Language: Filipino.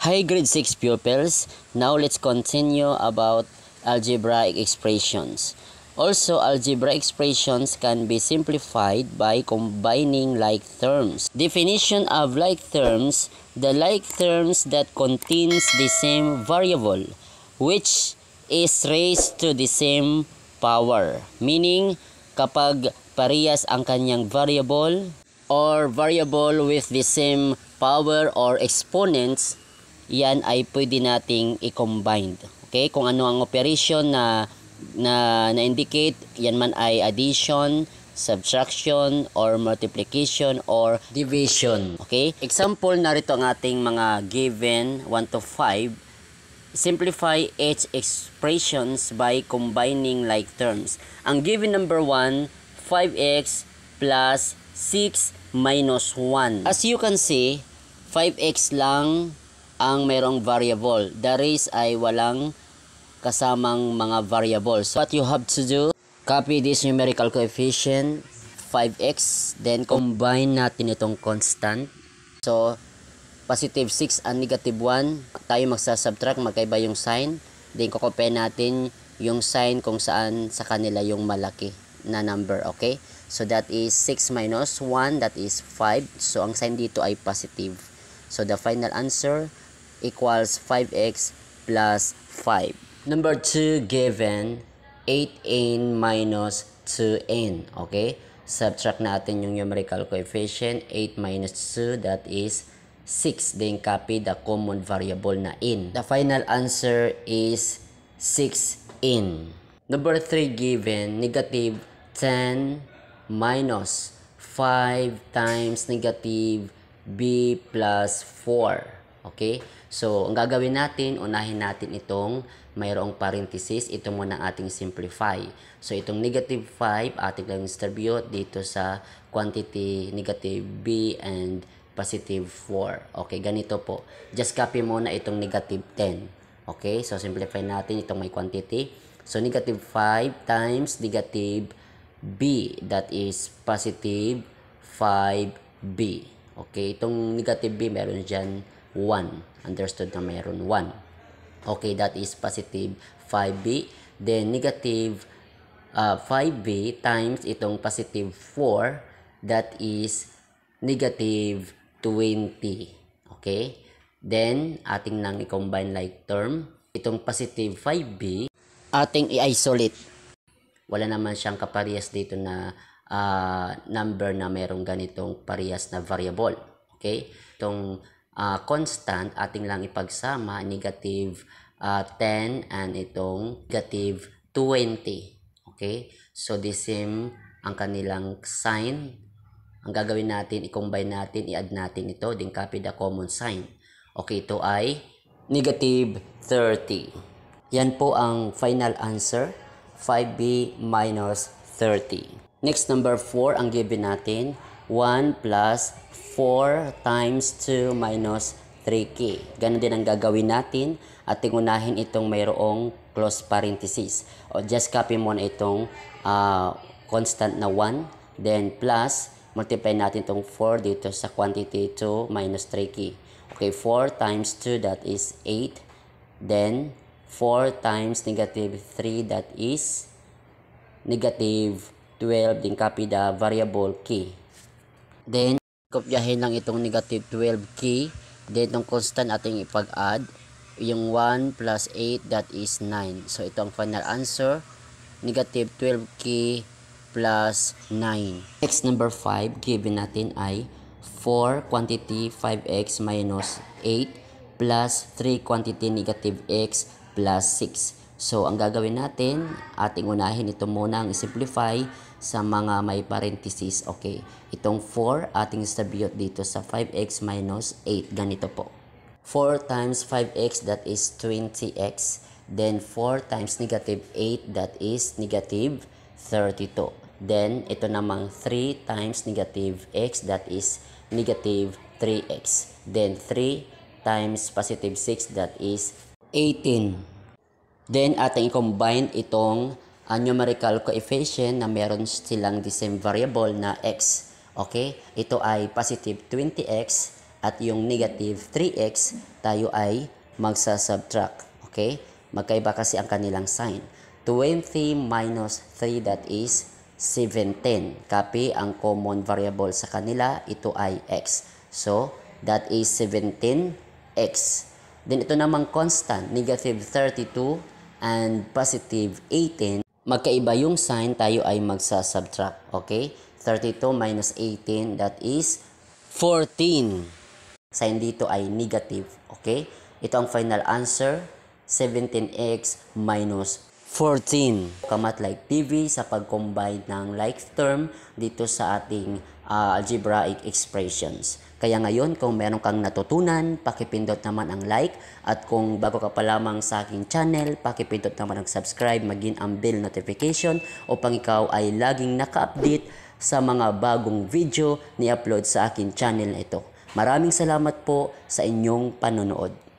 Hi grade 6 pupils, now let's continue about algebraic expressions. Also, algebraic expressions can be simplified by combining like terms. Definition of like terms: the like terms that contains the same variable which is raised to the same power. Meaning, kapag parehas ang kanyang variable or variable with the same power or exponents, yan ay pwede nating i-combine. Okay? Kung ano ang operation na-indicate, yan man ay addition, subtraction, or multiplication, or division. Okay? Example, narito ang ating mga given 1 to 5. Simplify each expressions by combining like terms. Ang given number 1, 5x plus 6 minus 1. As you can see, 5x lang ang merong variable. The rest ay walang kasamang mga variables. So what you have to do, copy this numerical coefficient 5x, then combine natin itong constant. So positive 6 and negative 1, tayo magsasubtract, magkaiba yung sign. Then kukompare natin yung sign kung saan sa kanila yung malaki na number. Okay, so that is 6 minus 1, that is 5. So ang sign dito ay positive. So the final answer equals 5x plus 5. Number 2 given 8n minus 2n. Okay, subtract natin yung numerical coefficient 8 minus 2, that is 6. Then copy the common variable na n. The final answer is 6n. Number 3 given negative 10 minus 5 times negative b plus 4. Okay? So, ang gagawin natin, unahin natin itong mayroong parenthesis. Ito muna ang ating simplify. So, itong negative 5, ating lang distribute dito sa quantity negative b and positive 4. Okay, ganito po. Just copy muna itong negative 10. Okay, so simplify natin itong may quantity. So, negative 5 times negative b, that is positive 5b. Okay, itong negative b, meron dyan 1. Understood na meron 1. Okay, that is positive 5b. Then, negative 5b times itong positive 4, that is negative 20. Okay? Then, ating nang i-combine like term. Itong positive 5b, ating i-isolate. Wala naman siyang kaparehas dito na number na merong ganitong parehas na variable. Okay? Itong constant, ating lang ipagsama, negative 10 and itong negative 20. Okay? So, the same ang kanilang sign. Ang gagawin natin, i-combine natin, i-add natin ito, then copy the common sign. Okay, ito ay negative 30. Yan po ang final answer, 5b minus 30. Next, number 4, ang given natin, 1 plus 4 times 2 minus 3k. Ganun din ang gagawin natin at tingunahin itong mayroong close parenthesis. O just copy mo na itong constant na 1, then plus, multiply natin itong 4 dito sa quantity 2 minus 3k. Okay, 4 times 2, that is 8. Then, 4 times negative 3, that is negative 12. Then, copy the variable k. Then, kopyahin lang itong negative 12k. Then, itong constant ating ipag-add. Yung 1 plus 8, that is 9. So, ito ang final answer. Negative 12k plus 9. Next, number 5, given natin ay 4 quantity 5x minus 8 plus 3 quantity negative x plus 6. So, ang gagawin natin, ating unahin ito muna ang simplify sa mga may parenthesis. Okay, itong 4, ating distribute dito sa 5x minus 8. Ganito po. 4 times 5x, that is 20x. Then, 4 times negative 8, that is negative 32. Then, ito namang 3 times negative x, that is negative 3x. Then, 3 times positive 6, that is 18. Then, ating i-combine itong numerical coefficient na meron silang the same variable na x. Okay? Ito ay positive 20x at yung negative 3x, tayo ay magsasubtract. Okay? Magkaiba kasi ang kanilang sign. 20 minus 3, that is 17. Copy, ang common variable sa kanila, ito ay x. So, that is 17x. Then ito namang constant, negative 32 and positive 18. Magkaiba yung sign, tayo ay magsasubtract. Okay? 32 minus 18, that is 14. Sign dito ay negative. Okay? Ito ang final answer, 17x minus 14. Kamat like PV sa pag-combine ng like term dito sa ating algebraic expressions. Kaya ngayon, kung meron kang natutunan, pakipindot naman ang like. At kung bago ka pa lamang sa aking channel, pakipindot naman ang subscribe, maging ang bell notification upang ikaw ay laging naka-update sa mga bagong video ni-upload sa aking channel na ito. Maraming salamat po sa inyong panonood.